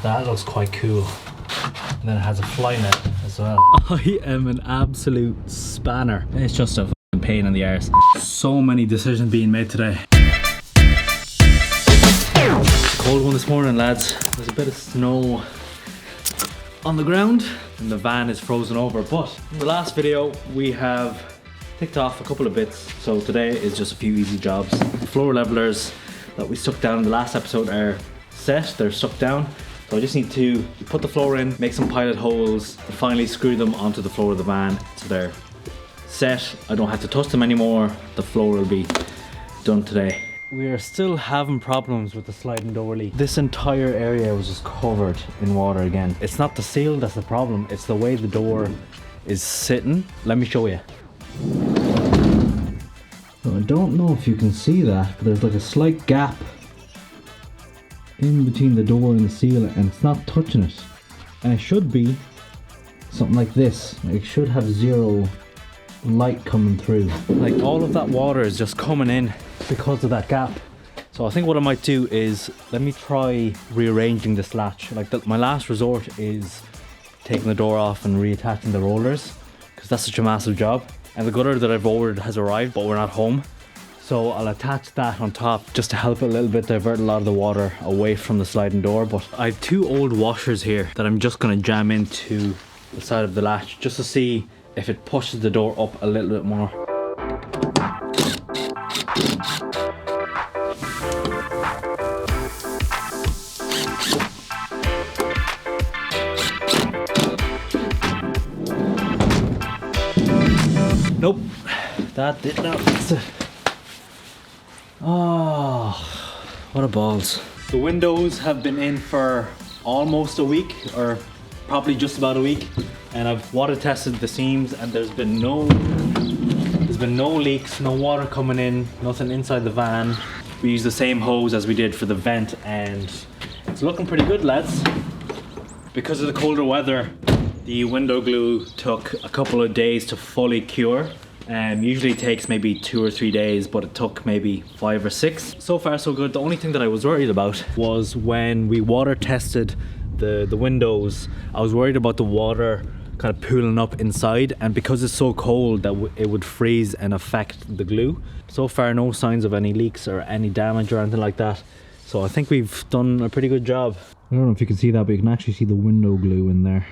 That looks quite cool. And then it has a fly net as well. I am an absolute spanner. It's just a fucking pain in the arse. So many decisions being made today. Cold one this morning, lads. There's a bit of snow on the ground and the van is frozen over, but in the last video we have ticked off a couple of bits, so today is just a few easy jobs. The floor levelers that we stuck down in the last episode are set, they're stuck down, so I just need to put the floor in, make some pilot holes, and finally screw them onto the floor of the van so they're set. I don't have to touch them anymore, the floor will be done today. We are still having problems with the sliding door leak. This entire area was just covered in water again. It's not the seal that's the problem, it's the way the door is sitting. Let me show you. So I don't know if you can see that, but there's like a slight gap in between the door and the seal and it's not touching it. And it should be something like this. It should have zero light coming through. Like all of that water is just coming in because of that gap. So I think what I might do is let me try rearranging this latch. Like my last resort is taking the door off and reattaching the rollers because that's such a massive job. And the gutter that I've ordered has arrived, but we're not home. So I'll attach that on top just to help a little bit divert a lot of the water away from the sliding door. But I have two old washers here that I'm just gonna jam into the side of the latch just to see if it pushes the door up a little bit more. Nope, that did not fix it. Oh, what a balls. The windows have been in for almost a week, or probably just about a week, and I've water tested the seams and there's been no leaks, no water coming in, nothing inside the van. We use the same hose as we did for the vent and it's looking pretty good, lads. Because of the colder weather, the window glue took a couple of days to fully cure. Usually it takes maybe 2 or 3 days, but it took maybe 5 or 6. So far so good. The only thing that I was worried about was when we water tested the windows, I was worried about the water kind of pooling up inside, and because it's so cold that it would freeze and affect the glue. So far no signs of any leaks or any damage or anything like that. So I think we've done a pretty good job. I don't know if you can see that, but you can actually see the window glue in there.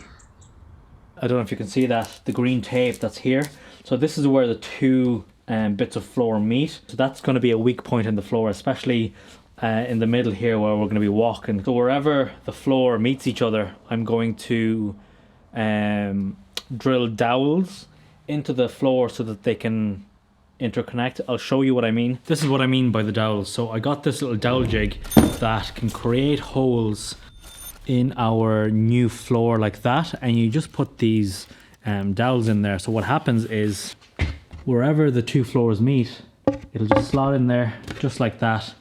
I don't know if you can see that, the green tape that's here. So this is where the two bits of floor meet. So that's going to be a weak point in the floor, especially in the middle here where we're going to be walking. So wherever the floor meets each other, I'm going to drill dowels into the floor so that they can interconnect. I'll show you what I mean. This is what I mean by the dowels. So I got this little dowel jig that can create holes in our new floor like that, and you just put these dowels in there. So what happens is wherever the two floors meet, it'll just slot in there just like that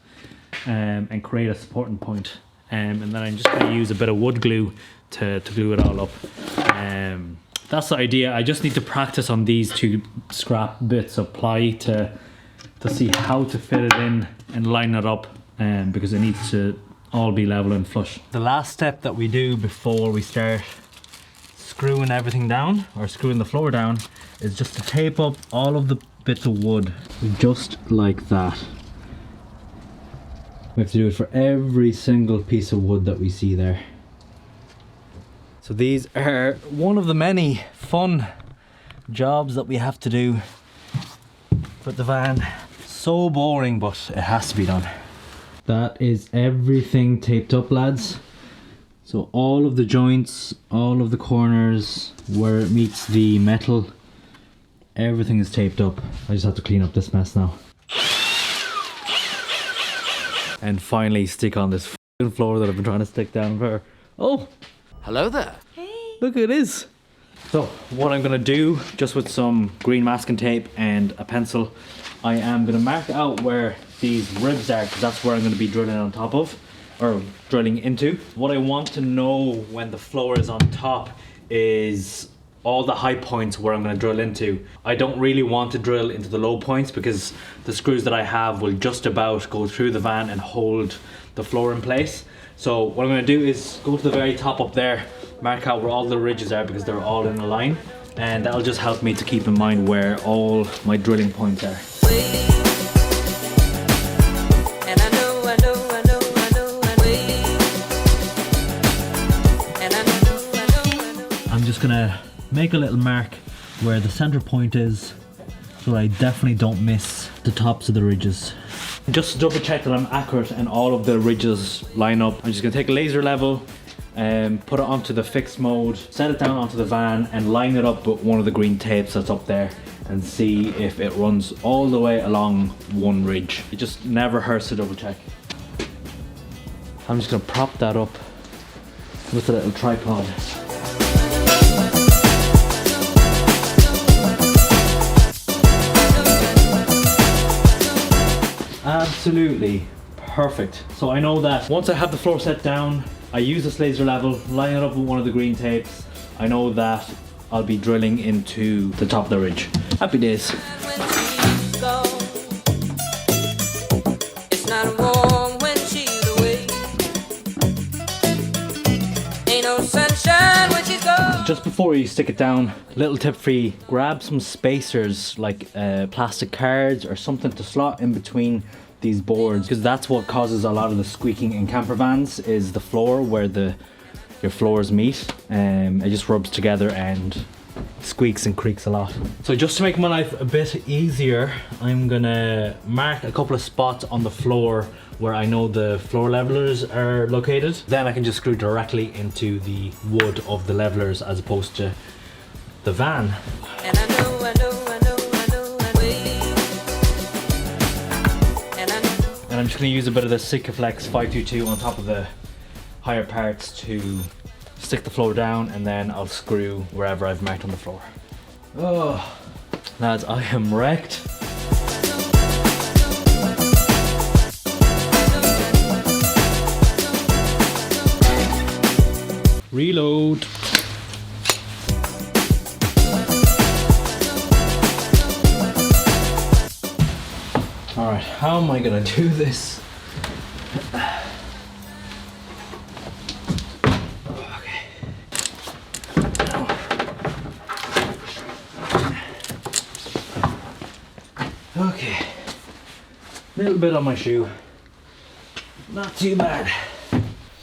and create a supporting point. And then I'm just going to use a bit of wood glue to glue it all up. That's the idea. I just need to practice on these two scrap bits of ply to see how to fit it in and line it up, because it needs to all be level and flush. The last step that we do before we start screwing everything down, or screwing the floor down, is just to tape up all of the bits of wood just like that. We have to do it for every single piece of wood that we see there. So these are one of the many fun jobs that we have to do with the van. So boring, but it has to be done. That is everything taped up, lads. So all of the joints, all of the corners where it meets the metal, everything is taped up. I just have to clean up this mess now. And finally stick on this f***ing floor that I've been trying to stick down for. Oh! Hello there! Hey! Look, it is! So what I'm gonna do, just with some green masking tape and a pencil, I am gonna mark out where these ribs are, because that's where I'm gonna be drilling on top of, or drilling into. What I want to know when the floor is on top is all the high points where I'm going to drill into. I don't really want to drill into the low points because the screws that I have will just about go through the van and hold the floor in place. So what I'm going to do is go to the very top up there, mark out where all the ridges are because they're all in a line, and that'll just help me to keep in mind where all my drilling points are. I'm just gonna make a little mark where the center point is so that I definitely don't miss the tops of the ridges. Just to double check that I'm accurate and all of the ridges line up, I'm just gonna take a laser level and put it onto the fixed mode, set it down onto the van and line it up with one of the green tapes that's up there and see if it runs all the way along one ridge. It just never hurts to double check. I'm just gonna prop that up with a little tripod. Absolutely perfect. So I know that once I have the floor set down, I use this laser level, line it up with one of the green tapes. I know that I'll be drilling into the top of the ridge. Happy days. It's not warm when she's away. Ain't no sunshine when she's gone. Just before you stick it down, little tip for you, grab some spacers like plastic cards or something to slot in between these boards, because that's what causes a lot of the squeaking in camper vans, is the floor where your floors meet. It just rubs together and squeaks and creaks a lot. So just to make my life a bit easier, I'm gonna mark a couple of spots on the floor where I know the floor levelers are located. Then I can just screw directly into the wood of the levelers as opposed to the van. And I know. And I'm just going to use a bit of the Sikaflex 522 on top of the higher parts to stick the floor down, and then I'll screw wherever I've marked on the floor. Oh, lads, I am wrecked. Reload. Alright, how am I gonna do this? Okay. Okay. Little bit on my shoe. Not too bad.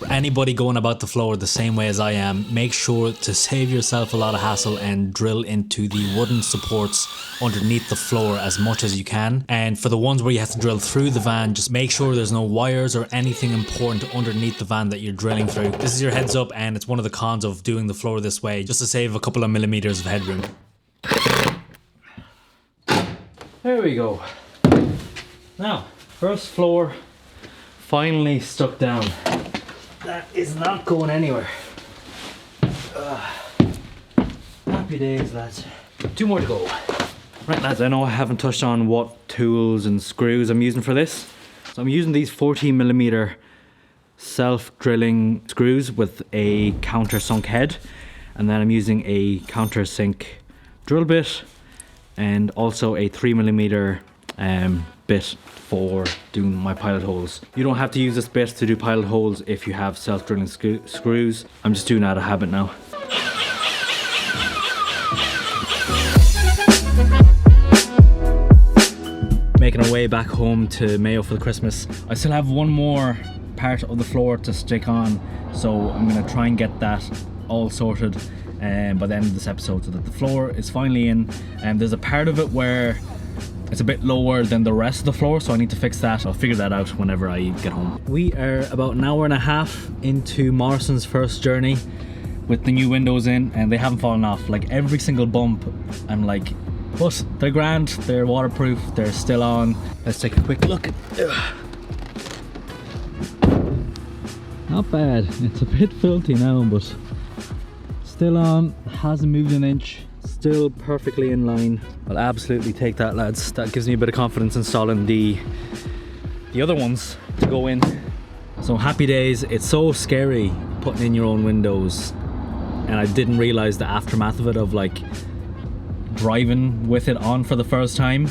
Anybody going about the floor the same way as I am, make sure to save yourself a lot of hassle and drill into the wooden supports underneath the floor as much as you can. And for the ones where you have to drill through the van, just make sure there's no wires or anything important underneath the van that you're drilling through. This is your heads up, and it's one of the cons of doing the floor this way, just to save a couple of millimeters of headroom. There we go. Now, first floor finally stuck down. That is not going anywhere. Happy days, lads. 2 more to go. Right, lads, I know I haven't touched on what tools and screws I'm using for this. So I'm using these 14mm self-drilling screws with a countersunk head. And then I'm using a countersink drill bit and also a 3mm bit for doing my pilot holes. You don't have to use this bit to do pilot holes if you have self-drilling screws. I'm just doing it out of habit now. Making our way back home to Mayo for the Christmas. I still have one more part of the floor to stick on, so I'm gonna try and get that all sorted by the end of this episode so that the floor is finally in. And there's a part of it where it's a bit lower than the rest of the floor, so I need to fix that. I'll figure that out whenever I get home. We are about an hour and a half into Morrison's first journey with the new windows in, and they haven't fallen off. Like every single bump, I'm like, but they're grand, they're waterproof, they're still on. Let's take a quick look. Not bad. It's a bit filthy now, but still on, hasn't moved an inch. Still perfectly in line. I'll absolutely take that, lads. That gives me a bit of confidence installing the other ones to go in. So happy days. It's so scary putting in your own windows, and I didn't realize the aftermath of it, of like driving with it on for the first time.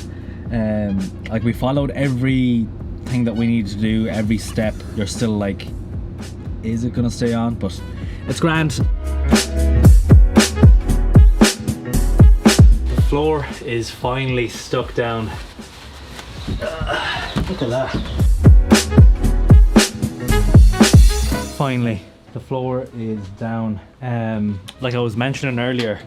Like we followed everything that we needed to do, every step. You're still like is it gonna stay on? But it's grand. The floor is finally stuck down. Look at that. Finally, the floor is down. Like I was mentioning earlier,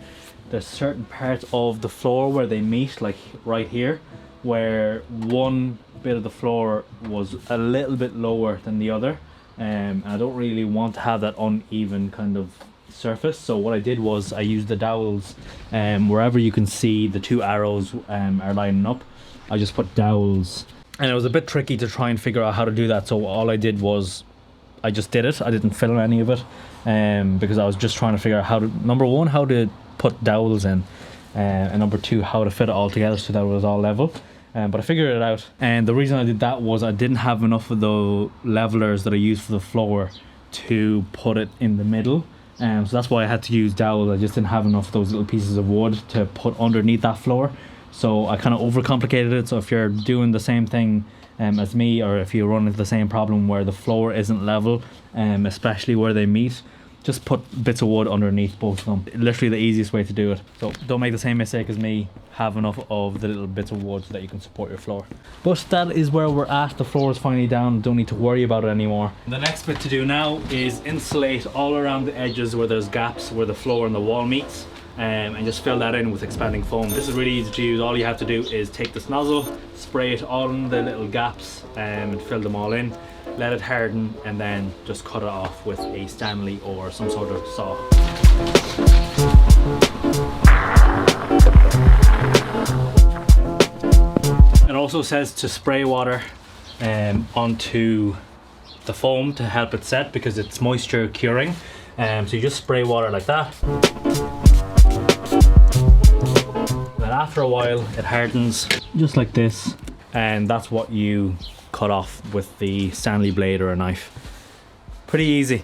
there's certain parts of the floor where they meet, like right here, where one bit of the floor was a little bit lower than the other. I don't really want to have that uneven kind of surface, so what I did was I used the dowels, wherever you can see the two arrows are lining up, I just put dowels, and it was a bit tricky to try and figure out how to do that, so all I did was I just did it. I didn't film any of it because I was just trying to figure out how to, number one, how to put dowels in, and number two, how to fit it all together so that it was all level. But I figured it out, and the reason I did that was I didn't have enough of the levelers that I used for the floor to put it in the middle, so that's why I had to use dowels. I just didn't have enough of those little pieces of wood to put underneath that floor, so I kind of overcomplicated it. So if you're doing the same thing as me, or if you run into the same problem where the floor isn't level, especially where they meet, just put bits of wood underneath both of them. Literally the easiest way to do it. So don't make the same mistake as me. Have enough of the little bits of wood so that you can support your floor. But that is where we're at. The floor is finally down. Don't need to worry about it anymore. The next bit to do now is insulate all around the edges where there's gaps where the floor and the wall meets, and just fill that in with expanding foam. This is really easy to use. All you have to do is take this nozzle, spray it all in the little gaps, and fill them all in. Let it harden, and then just cut it off with a Stanley or some sort of saw. It also says to spray water onto the foam to help it set, because it's moisture curing. So you just spray water like that. Then after a while it hardens just like this, and that's what you cut off with the Stanley blade or a knife. Pretty easy.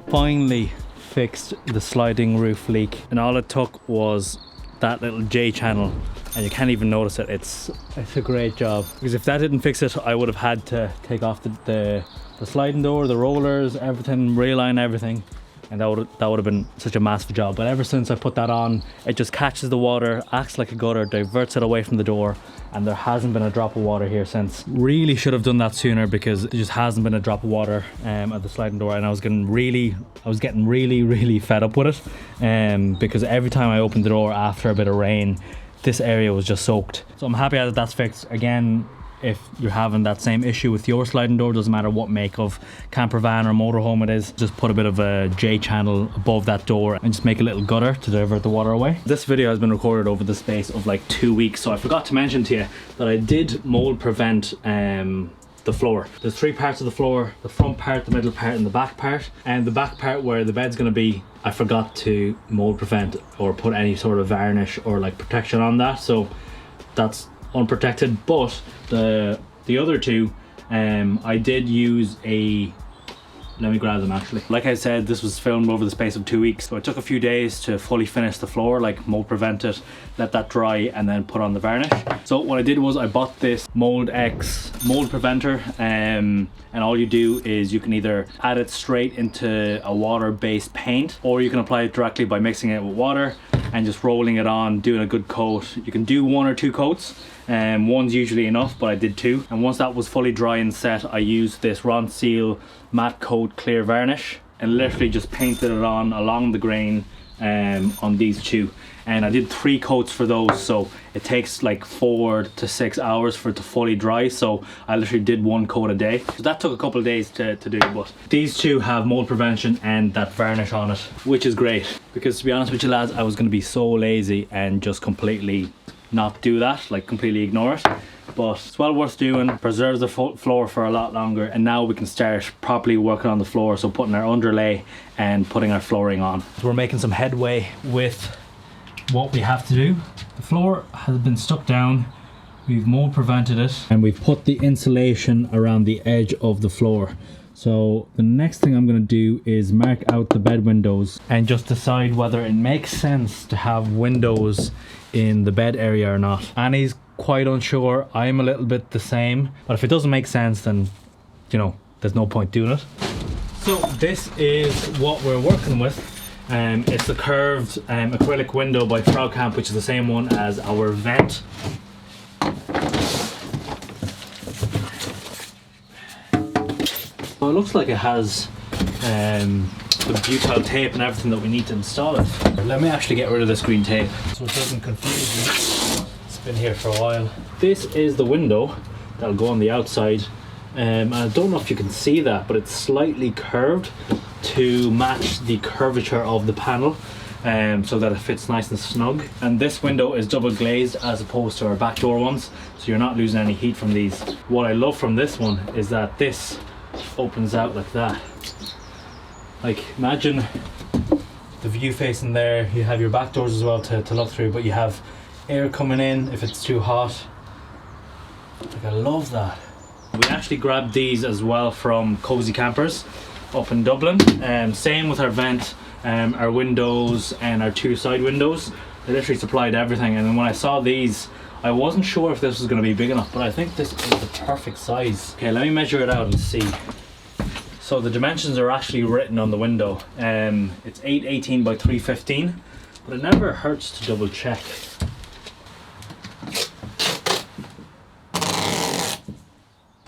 Finally fixed the sliding roof leak, and all it took was that little J channel, and you can't even notice it. It's a great job, because if that didn't fix it, I would have had to take off the sliding door, the rollers, everything, realign everything, and that would have been such a massive job. But ever since I put that on, it just catches the water, acts like a gutter, diverts it away from the door, and there hasn't been a drop of water here since. Really should have done that sooner, because it just hasn't been a drop of water at the sliding door, and I was getting really fed up with it, because every time I opened the door after a bit of rain, this area was just soaked. So I'm happy that that's fixed. Again, if you're having that same issue with your sliding door, doesn't matter what make of camper van or motorhome it is, just put a bit of a J channel above that door and just make a little gutter to divert the water away. This video has been recorded over the space of like 2 weeks, so I forgot to mention to you that I did mold prevent the floor. There's 3 parts of the floor: the front part, the middle part, and the back part. And the back part where the bed's gonna be, I forgot to mold prevent or put any sort of varnish or like protection on that, so that's unprotected. But the other 2, I did use a, let me grab them actually. Like I said, this was filmed over the space of 2 weeks, so it took a few days to fully finish the floor, like mold prevent it, let that dry, and then put on the varnish. So what I did was I bought this Mould X mold preventer, and all you do is you can either add it straight into a water-based paint, or you can apply it directly by mixing it with water and just rolling it on, doing a good coat. You can do 1 or 2 coats. One's usually enough, but I did 2. And once that was fully dry and set, I used this Ronseal matte coat clear varnish and literally just painted it on along the grain on these 2. And I did 3 coats for those, so it takes like 4 to 6 hours for it to fully dry, so I literally did 1 coat a day. So that took a couple of days to do, but these 2 have mold prevention and that varnish on it, which is great, because to be honest with you lads, I was going to be so lazy and just completely not do that, like completely ignore it. But it's well worth doing, preserves the floor for a lot longer, and now we can start properly working on the floor, so putting our underlay and putting our flooring on. So we're making some headway with what we have to do. The floor has been stuck down, we've mold prevented it, and we've put the insulation around the edge of the floor. So the next thing I'm going to do is mark out the bed windows and just decide whether it makes sense to have windows in the bed area or not. Annie's quite unsure. I'm a little bit the same, but if it doesn't make sense, then you know there's no point doing it. So this is what we're working with. It's the curved acrylic window by Freucamp, which is the same one as our vent. So it looks like it has the butyl tape and everything that we need to install it. Let me actually get rid of this green tape so it doesn't confuse me. It's been here for a while. This is the window that'll go on the outside. I don't know if you can see that, but it's slightly curved to match the curvature of the panel, so that it fits nice and snug. And this window is double glazed as opposed to our back door ones, so you're not losing any heat from these. What I love from this one is that this opens out like that. Like, imagine the view facing there. You have your back doors as well to look through, but you have air coming in if it's too hot. Like, I love that. We actually grabbed these as well from Cozy Campers up in Dublin. Same with our vent, our windows and our two side windows. They literally supplied everything. And then when I saw these, I wasn't sure if this was going to be big enough, but I think this is the perfect size. Okay, let me measure it out and see. So the dimensions are actually written on the window. It's 818 by 315, but it never hurts to double check.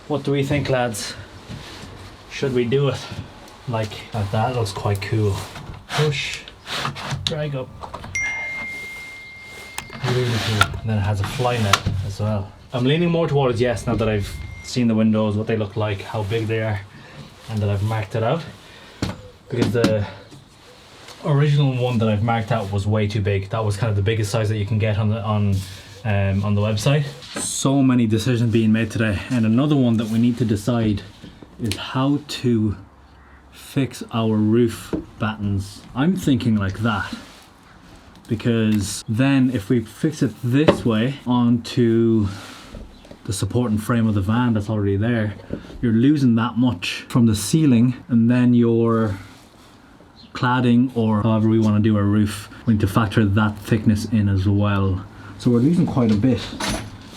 What do we think, lads? Should we do it? Like that looks quite cool. Push, drag up. Really cool. And then it has a fly net as well. I'm leaning more towards yes now that I've seen the windows, what they look like, how big they are, and that I've marked it out. Because the original one that I've marked out was way too big. That was kind of the biggest size that you can get on the website. So many decisions being made today, and another one that we need to decide is how to fix our roof battens. I'm thinking like that, because then if we fix it this way onto the supporting frame of the van that's already there, you're losing that much from the ceiling, and then your cladding, or however we want to do our roof, we need to factor that thickness in as well. So we're losing quite a bit,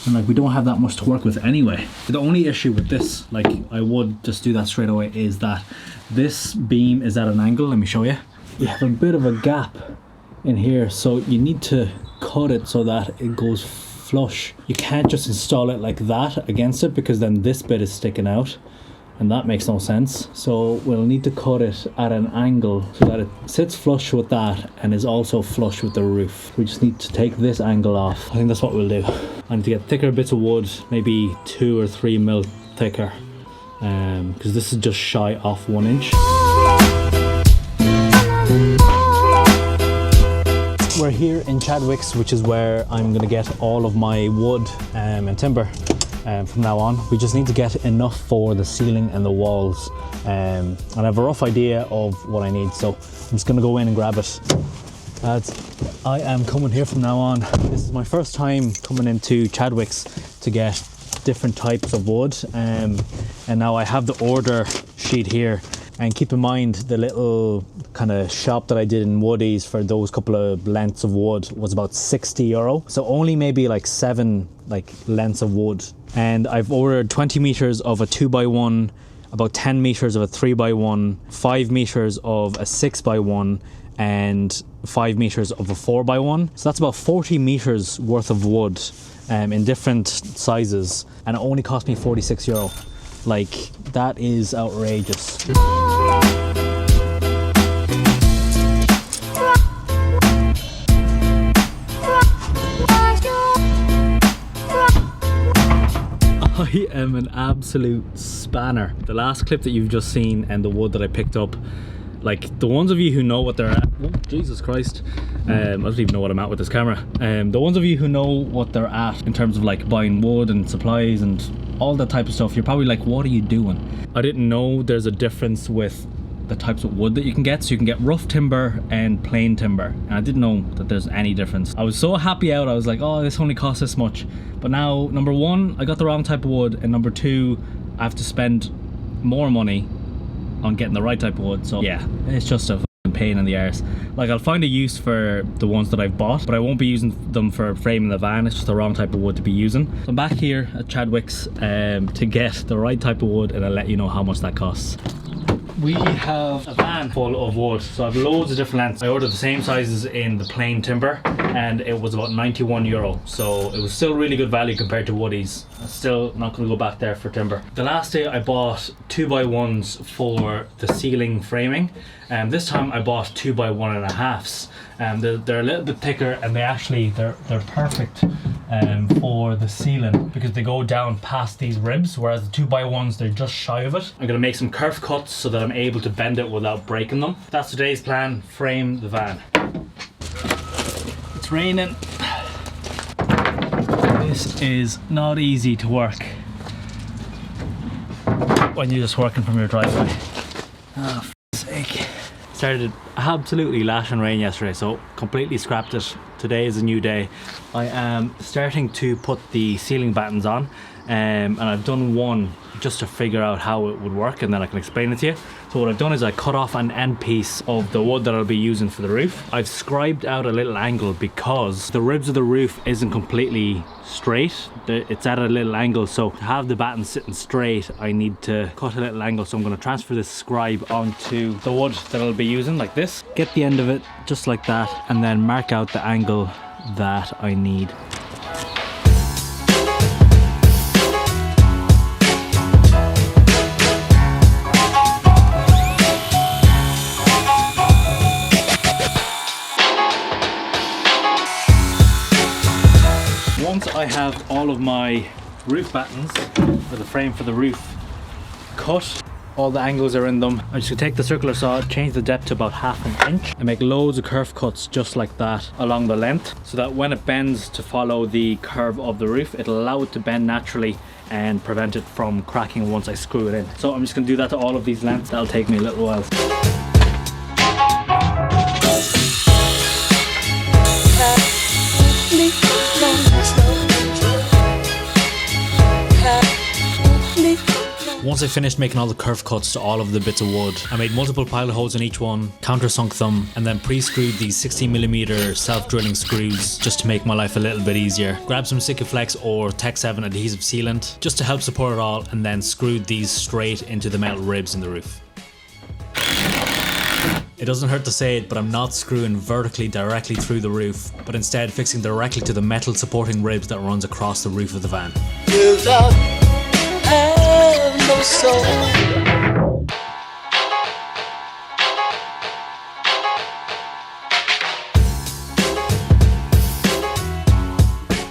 and like we don't have that much to work with anyway. The only issue with this, like I would just do that straight away, is that this beam is at an angle. Let me show you. You have a bit of a gap in here, so you need to cut it so that it goes flush. You can't just install it like that against it, because then this bit is sticking out, and that makes no sense. So we'll need to cut it at an angle so that it sits flush with that and is also flush with the roof. We just need to take this angle off. I think that's what we'll do. I need to get thicker bits of wood, maybe 2 or 3 mil thicker, because this is just shy off 1 inch. We're here in Chadwicks, which is where I'm gonna get all of my wood and timber from now on. We just need to get enough for the ceiling and the walls, and I have a rough idea of what I need, so I'm just gonna go in and grab it. I am coming here from now on. This is my first time coming into Chadwicks to get different types of wood, and now I have the order sheet here. And keep in mind, the little kind of shop that I did in Woodies for those couple of lengths of wood was about €60. So only maybe like 7 lengths of wood. And I've ordered 20 meters of a 2x1, about 10 meters of a 3x1, 5 meters of a 6x1, and 5 meters of a 4x1. So that's about 40 meters worth of wood in different sizes, and it only cost me €46. Like, that is outrageous. I am an absolute spanner. The last clip that you've just seen and the wood that I picked up, like the ones of you who know what they're at, oh, Jesus Christ, I don't even know what I'm at with this camera. The ones of you who know what they're at in terms of like buying wood and supplies and all that type of stuff, you're probably like, what are you doing? I didn't know there's a difference with the types of wood that you can get. So you can get rough timber and plain timber, and I didn't know that there's any difference. I was so happy out, I was like, oh, this only costs this much. But now, number one, I got the wrong type of wood, and number two, I have to spend more money on getting the right type of wood. So yeah, it's just a pain in the arse. Like, I'll find a use for the ones that I've bought, but I won't be using them for framing the van. It's just the wrong type of wood to be using. So I'm back here at Chadwick's to get the right type of wood, and I'll let you know how much that costs. We have a van full of wood, so I have loads of different lengths. I ordered the same sizes in the plain timber, and it was about €91, so it was still really good value compared to Woodies. I'm still not going to go back there for timber. The last day I bought 2x1s for the ceiling framing, and this time I bought 2x1.5s. They're a little bit thicker, and they're perfect for the ceiling because they go down past these ribs, whereas the 2x1s, they're just shy of it. I'm going to make some curve cuts so that I'm able to bend it without breaking them. That's today's plan: frame the van. It's raining. This is not easy to work when you're just working from your driveway. Oh, for sake. Started absolutely lashing rain yesterday, so completely scrapped it. Today is a new day. I am starting to put the ceiling battens on, and I've done one just to figure out how it would work, and then I can explain it to you. So what I've done is I cut off an end piece of the wood that I'll be using for the roof. I've scribed out a little angle because the ribs of the roof isn't completely straight. It's at a little angle, so to have the batten sitting straight, I need to cut a little angle. So I'm going to transfer this scribe onto the wood that I'll be using, like this. Get the end of it just like that, and then mark out the angle that I need. Once I have all of my roof battens for the frame for the roof cut, all the angles are in them, I'm just gonna take the circular saw, change the depth to about 1/2 inch, and make loads of curve cuts just like that along the length, so that when it bends to follow the curve of the roof, it'll allow it to bend naturally and prevent it from cracking once I screw it in. So I'm just gonna do that to all of these lengths. That'll take me a little while. Once I finished making all the curve cuts to all of the bits of wood, I made multiple pilot holes in each one, countersunk them, and then pre-screwed these 60mm self-drilling screws just to make my life a little bit easier. Grabbed some Sikaflex or Tech 7 adhesive sealant just to help support it all, and then screwed these straight into the metal ribs in the roof. It doesn't hurt to say it, but I'm not screwing vertically directly through the roof, but instead fixing directly to the metal supporting ribs that runs across the roof of the van. No soul.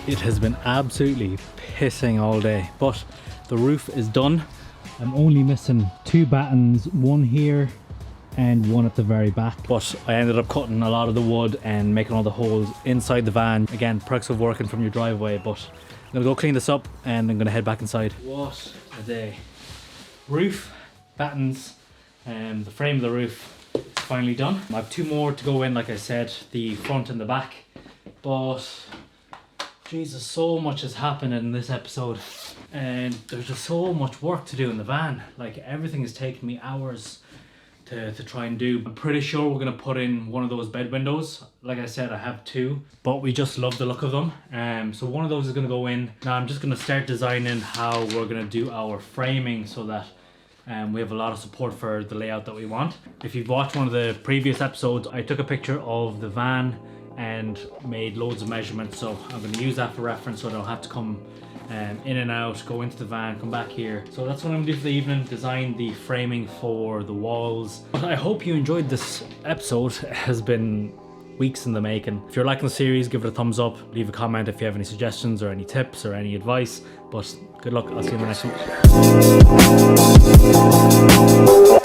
It has been absolutely pissing all day, but the roof is done. I'm only missing 2 battens, one here and one at the very back, but I ended up cutting a lot of the wood and making all the holes inside the van. Again, perks of working from your driveway, but I'm gonna go clean this up and I'm gonna head back inside. What a day. Roof, battens, and the frame of the roof is finally done. I have 2 more to go in, like I said, the front and the back, but Jesus, so much has happened in this episode, and there's just so much work to do in the van. Like, everything has taken me hours to try and do. I'm pretty sure we're gonna put in one of those bed windows. Like I said, I have 2, but we just love the look of them. So one of those is gonna go in. Now I'm just gonna start designing how we're gonna do our framing so that we have a lot of support for the layout that we want. If you've watched one of the previous episodes, I took a picture of the van and made loads of measurements, so I'm going to use that for reference so I don't have to come in and out, go into the van, come back here. So that's what I'm going to do for the evening, design the framing for the walls. But I hope you enjoyed this episode. It has been weeks in the making. If you're liking the series, give it a thumbs up, leave a comment if you have any suggestions or any tips or any advice. But good luck, I'll see you in the next one.